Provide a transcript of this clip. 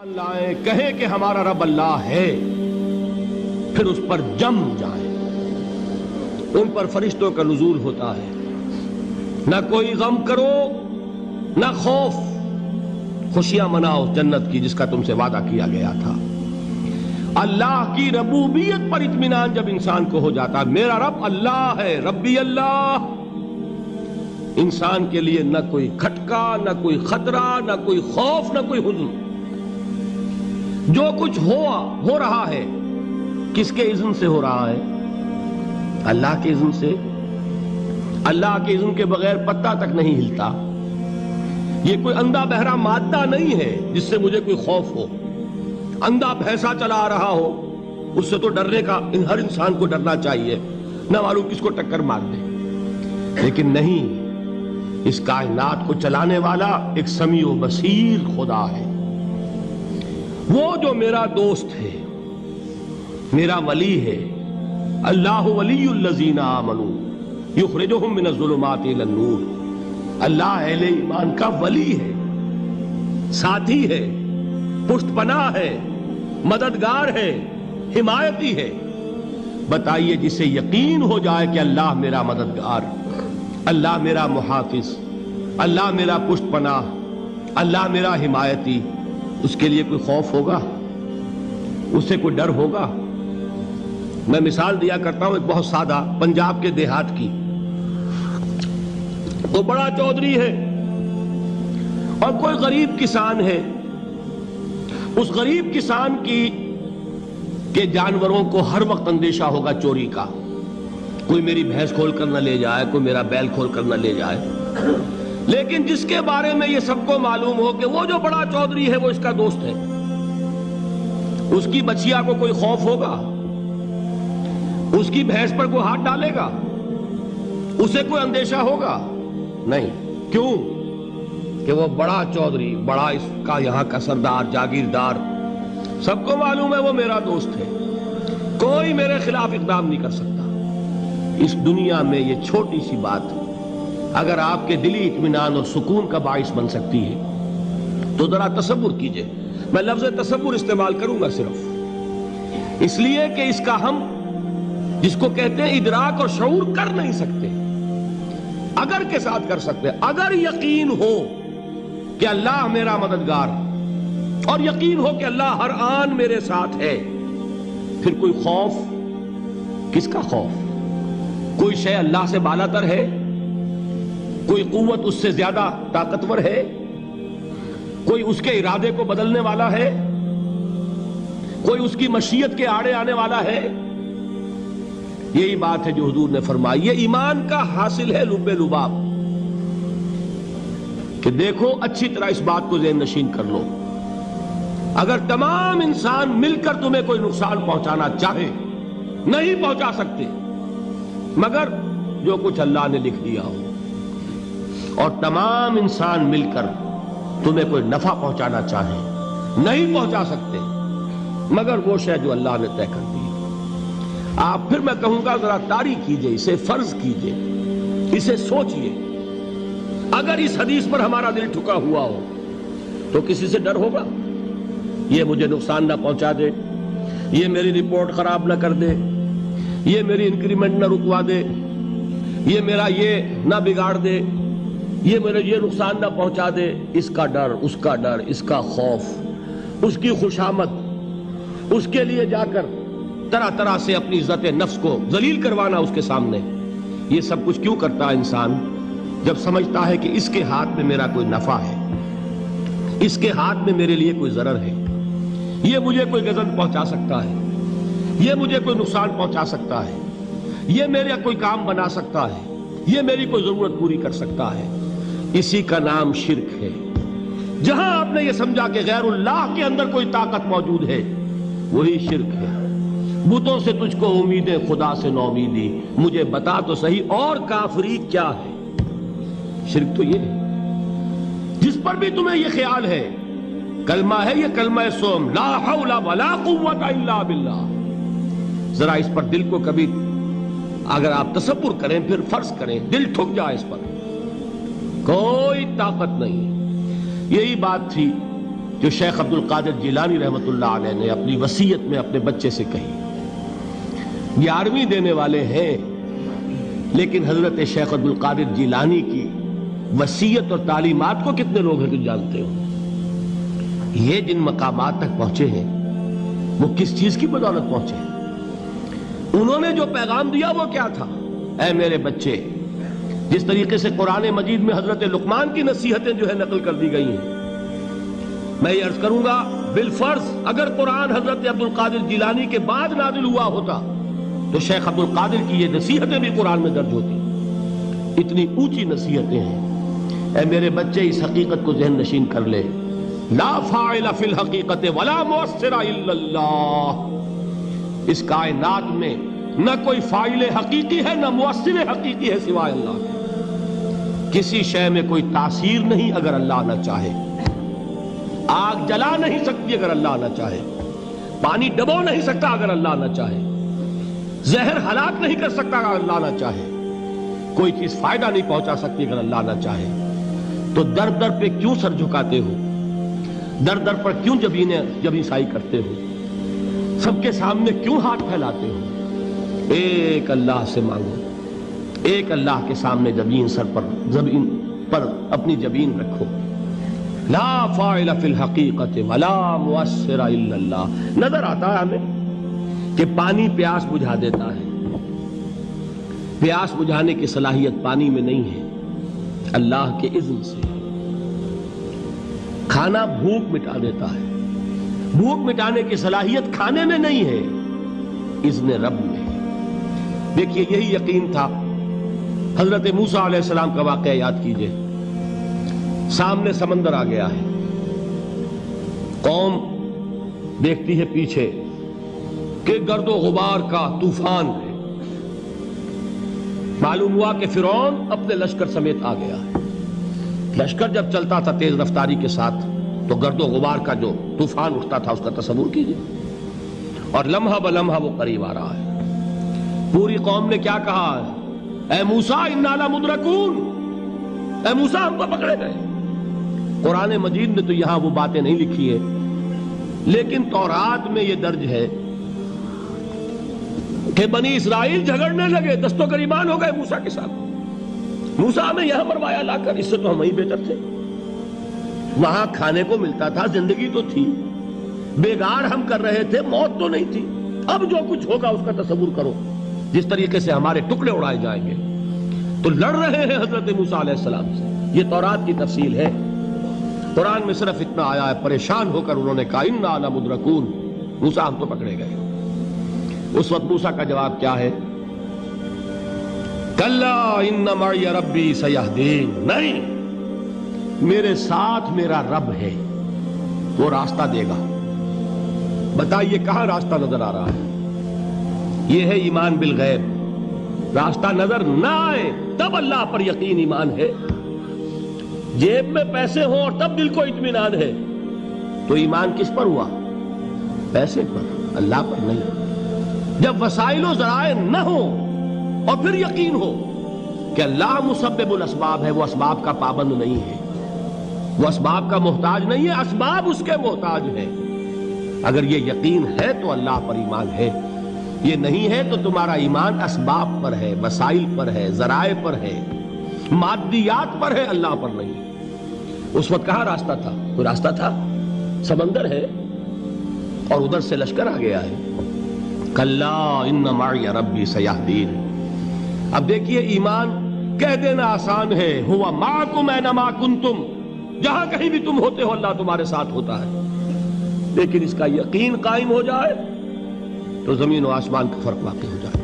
لائیں کہیں کہ ہمارا رب اللہ ہے، پھر اس پر جم جائیں۔ ان پر فرشتوں کا نزول ہوتا ہے، نہ کوئی غم کرو نہ خوف، خوشیاں مناؤ جنت کی جس کا تم سے وعدہ کیا گیا تھا۔ اللہ کی ربوبیت پر اطمینان جب انسان کو ہو جاتا ہے، میرا رب اللہ ہے، ربی اللہ، انسان کے لیے نہ کوئی کھٹکا، نہ کوئی خطرہ، نہ کوئی خوف، نہ کوئی حزن۔ جو کچھ ہو رہا ہے کس کے اذن سے ہو رہا ہے؟ اللہ کے اذن سے۔ اللہ کے اذن کے بغیر پتا تک نہیں ہلتا۔ یہ کوئی اندھا بہرا مادہ نہیں ہے جس سے مجھے کوئی خوف ہو۔ اندھا بھینسا چلا آ رہا ہو اس سے تو ڈرنے کا ہر انسان کو ڈرنا چاہیے، نہ معلوم کس کو ٹکر مار دے۔ لیکن نہیں، اس کائنات کو چلانے والا ایک سمیع و بصیر خدا ہے، وہ جو میرا دوست ہے، میرا ولی ہے۔ اللہ ولی الذین آمنوا یخرجہم من الظلمات الی النور۔ اللہ اہل ایمان کا ولی ہے، ساتھی ہے، پشت پناہ ہے، مددگار ہے، حمایتی ہے۔ بتائیے جسے یقین ہو جائے کہ اللہ میرا مددگار، اللہ میرا محافظ، اللہ میرا پشت پناہ، اللہ میرا حمایتی، اس کے لیے کوئی خوف ہوگا؟ اس سے کوئی ڈر ہوگا؟ میں مثال دیا کرتا ہوں ایک بہت سادہ پنجاب کے دیہات کی۔ وہ بڑا چودھری ہے اور کوئی غریب کسان ہے۔ اس غریب کسان کے جانوروں کو ہر وقت اندیشہ ہوگا چوری کا، کوئی میری بھینس کھول کر نہ لے جائے، کوئی میرا بیل کھول کر نہ لے جائے۔ لیکن جس کے بارے میں یہ سب کو معلوم ہو کہ وہ جو بڑا چودھری ہے وہ اس کا دوست ہے، اس کی بچیا کو کوئی خوف ہوگا؟ اس کی بھینس پر کوئی ہاتھ ڈالے گا؟ اسے کوئی اندیشہ ہوگا؟ نہیں۔ کیوں؟ کہ وہ بڑا چودھری، بڑا اس کا یہاں کا سردار، جاگیردار، سب کو معلوم ہے وہ میرا دوست ہے، کوئی میرے خلاف اقدام نہیں کر سکتا۔ اس دنیا میں یہ چھوٹی سی بات اگر آپ کے دلی اطمینان اور سکون کا باعث بن سکتی ہے تو ذرا تصور کیجئے۔ میں لفظ تصور استعمال کروں گا صرف اس لیے کہ اس کا ہم جس کو کہتے ہیں ادراک اور شعور کر نہیں سکتے، اگر کے ساتھ کر سکتے۔ اگر یقین ہو کہ اللہ میرا مددگار اور یقین ہو کہ اللہ ہر آن میرے ساتھ ہے، پھر کوئی خوف؟ کس کا خوف؟ کوئی شے اللہ سے بالاتر ہے؟ کوئی قوت اس سے زیادہ طاقتور ہے؟ کوئی اس کے ارادے کو بدلنے والا ہے؟ کوئی اس کی مشیت کے آڑے آنے والا ہے؟ یہی بات ہے جو حضور نے فرمائی۔ یہ ایمان کا حاصل ہے لب لباب، کہ دیکھو اچھی طرح اس بات کو ذہن نشین کر لو، اگر تمام انسان مل کر تمہیں کوئی نقصان پہنچانا چاہے نہیں پہنچا سکتے مگر جو کچھ اللہ نے لکھ دیا ہو، اور تمام انسان مل کر تمہیں کوئی نفع پہنچانا چاہے نہیں پہنچا سکتے مگر وہ شے جو اللہ نے طے کر دی۔ آپ پھر میں کہوں گا ذرا طاری کیجئے، اسے فرض کیجئے، اسے سوچئے۔ اگر اس حدیث پر ہمارا دل ٹھکا ہوا ہو تو کسی سے ڈر ہوگا؟ یہ مجھے نقصان نہ پہنچا دے، یہ میری رپورٹ خراب نہ کر دے، یہ میری انکریمنٹ نہ رکوا دے، یہ میرا یہ نہ بگاڑ دے، یہ میرے یہ نقصان نہ پہنچا دے۔ اس کا ڈر، اس کا ڈر، اس کا خوف، اس کی خوشامد، اس کے لیے جا کر طرح طرح سے اپنی عزت نفس کو ذلیل کروانا اس کے سامنے، یہ سب کچھ کیوں کرتا ہے انسان؟ جب سمجھتا ہے کہ اس کے ہاتھ میں میرا کوئی نفع ہے، اس کے ہاتھ میں میرے لیے کوئی ضرر ہے، یہ مجھے کوئی غضب پہنچا سکتا ہے، یہ مجھے کوئی نقصان پہنچا سکتا ہے، یہ میرا کوئی کام بنا سکتا ہے، یہ میری کوئی ضرورت پوری کر سکتا ہے، اسی کا نام شرک ہے۔ جہاں آپ نے یہ سمجھا کہ غیر اللہ کے اندر کوئی طاقت موجود ہے وہی شرک ہے۔ بتوں سے تجھ کو امیدیں، خدا سے نومیدی، مجھے بتا تو صحیح اور کافری کیا ہے؟ شرک تو یہ ہے۔ جس پر بھی تمہیں یہ خیال ہے، کلمہ ہے یہ کلمہ سوم، لا حول ولا قوت الا باللہ، ذرا اس پر دل کو کبھی اگر آپ تصور کریں، پھر فرض کریں، دل ٹھک جائے اس پر، کوئی طاقت نہیں۔ یہی بات تھی جو شیخ عبد القادر جیلانی رحمۃ اللہ علیہ نے اپنی وصیت میں اپنے بچے سے کہی. 11ویں دینے والے ہیں، لیکن حضرت شیخ عبد القادر جیلانی کی وصیت اور تعلیمات کو کتنے لوگ ہیں تم جانتے ہو؟ یہ جن مقامات تک پہنچے ہیں وہ کس چیز کی بدولت پہنچے ہیں؟ انہوں نے جو پیغام دیا وہ کیا تھا؟ اے میرے بچے، جس طریقے سے قرآن مجید میں حضرت لقمان کی نصیحتیں جو ہے نقل کر دی گئی ہیں، میں یہ عرض کروں گا بالفرض اگر قرآن حضرت عبد القادر جیلانی کے بعد نازل ہوا ہوتا تو شیخ عبد القادر کی یہ نصیحتیں بھی قرآن میں درج ہوتی. اتنی اونچی نصیحتیں ہیں. اے میرے بچے، اس حقیقت کو ذہن نشین کر لے، لا فاعل فی الحقیقت ولا مؤثر الا اللہ. اس کائنات میں نہ کوئی فاعل حقیقی ہے نہ مؤثر حقیقی ہے سوائے اللہ کے. کسی شے میں کوئی تاثیر نہیں اگر اللہ نہ چاہے. آگ جلا نہیں سکتی اگر اللہ نہ چاہے. پانی ڈبو نہیں سکتا اگر اللہ نہ چاہے. زہر ہلاک نہیں کر سکتا اگر اللہ نہ چاہے. کوئی چیز فائدہ نہیں پہنچا سکتی اگر اللہ نہ چاہے. تو در در پہ کیوں سر جھکاتے ہو؟ در در پر کیوں جبیں سائی کرتے ہو؟ سب کے سامنے کیوں ہاتھ پھیلاتے ہو؟ ایک اللہ سے مانگو. ایک اللہ کے سامنے زمین پر اپنی جبین رکھو. لا فاعل فی الحقیقت ولا مؤثر الا اللہ. نظر آتا ہے ہمیں کہ پانی پیاس بجھا دیتا ہے. پیاس بجھانے کی صلاحیت پانی میں نہیں ہے، اللہ کے اذن سے. کھانا بھوک مٹا دیتا ہے. بھوک مٹانے کی صلاحیت کھانے میں نہیں ہے، اذن رب میں. دیکھیے یہی یقین تھا. حضرت موسیٰ علیہ السلام کا واقعہ یاد کیجئے. سامنے سمندر آ گیا ہے. قوم دیکھتی ہے پیچھے کہ گرد و غبار کا طوفان ہے. معلوم ہوا کہ فرعون اپنے لشکر سمیت آ گیا ہے. لشکر جب چلتا تھا تیز رفتاری کے ساتھ تو گرد و غبار کا جو طوفان اٹھتا تھا اس کا تصور کیجئے. اور لمحہ بلمحہ وہ قریب آ رہا ہے. پوری قوم نے کیا کہا؟ اے موسیٰ انا لمدرکون. اے موسیٰ ہم کو پکڑے گئے. قرآن مجید نے تو یہاں وہ باتیں نہیں لکھی ہے، لیکن تورات میں یہ درج ہے کہ بنی اسرائیل جھگڑنے لگے، دست و گریبان ہو گئے موسیٰ کے ساتھ. موسیٰ ہمیں یہاں مروایا لا کر، اس سے تو ہم ہی بہتر تھے. وہاں کھانے کو ملتا تھا، زندگی تو تھی، بیگار ہم کر رہے تھے، موت تو نہیں تھی. اب جو کچھ ہوگا اس کا تصور کرو، جس طریقے سے ہمارے ٹکڑے اڑائے جائیں گے. تو لڑ رہے ہیں حضرت موسیٰ علیہ السلام سے. یہ تورات کی تفصیل ہے. قرآن میں صرف اتنا آیا ہے، پریشان ہو کر انہوں نے کہا انا لمدرکون. موسیٰ ہم تو پکڑے گئے. اس وقت موسیٰ کا جواب کیا ہے؟ کلا ان معی ربی سیہدین. نہیں، میرے ساتھ میرا رب ہے، وہ راستہ دے گا. بتائیے کہاں راستہ نظر آ رہا ہے؟ یہ ہے ایمان بالغیب. راستہ نظر نہ آئے تب اللہ پر یقین ایمان ہے. جیب میں پیسے ہوں اور تب دل کو اطمینان ہے تو ایمان کس پر ہوا؟ پیسے پر، اللہ پر نہیں. جب وسائل و ذرائع نہ ہو اور پھر یقین ہو کہ اللہ مسبب الاسباب ہے، وہ اسباب کا پابند نہیں ہے، وہ اسباب کا محتاج نہیں ہے، اسباب اس کے محتاج ہیں. اگر یہ یقین ہے تو اللہ پر ایمان ہے. یہ نہیں ہے تو تمہارا ایمان اسباب پر ہے، وسائل پر ہے، ذرائع پر ہے، مادیات پر ہے، اللہ پر نہیں. اس وقت کہاں راستہ تھا؟ کوئی راستہ تھا؟ سمندر ہے اور ادھر سے لشکر آ گیا ہے. کلا ان معی ربی سیہدین. اب دیکھیے ایمان کہہ دینا آسان ہے، ہوا معکم اینما کنتم. جہاں کہیں بھی تم ہوتے ہو اللہ تمہارے ساتھ ہوتا ہے. لیکن اس کا یقین قائم ہو جائے تو زمین و آسمان کا فرق واقع ہو جائے.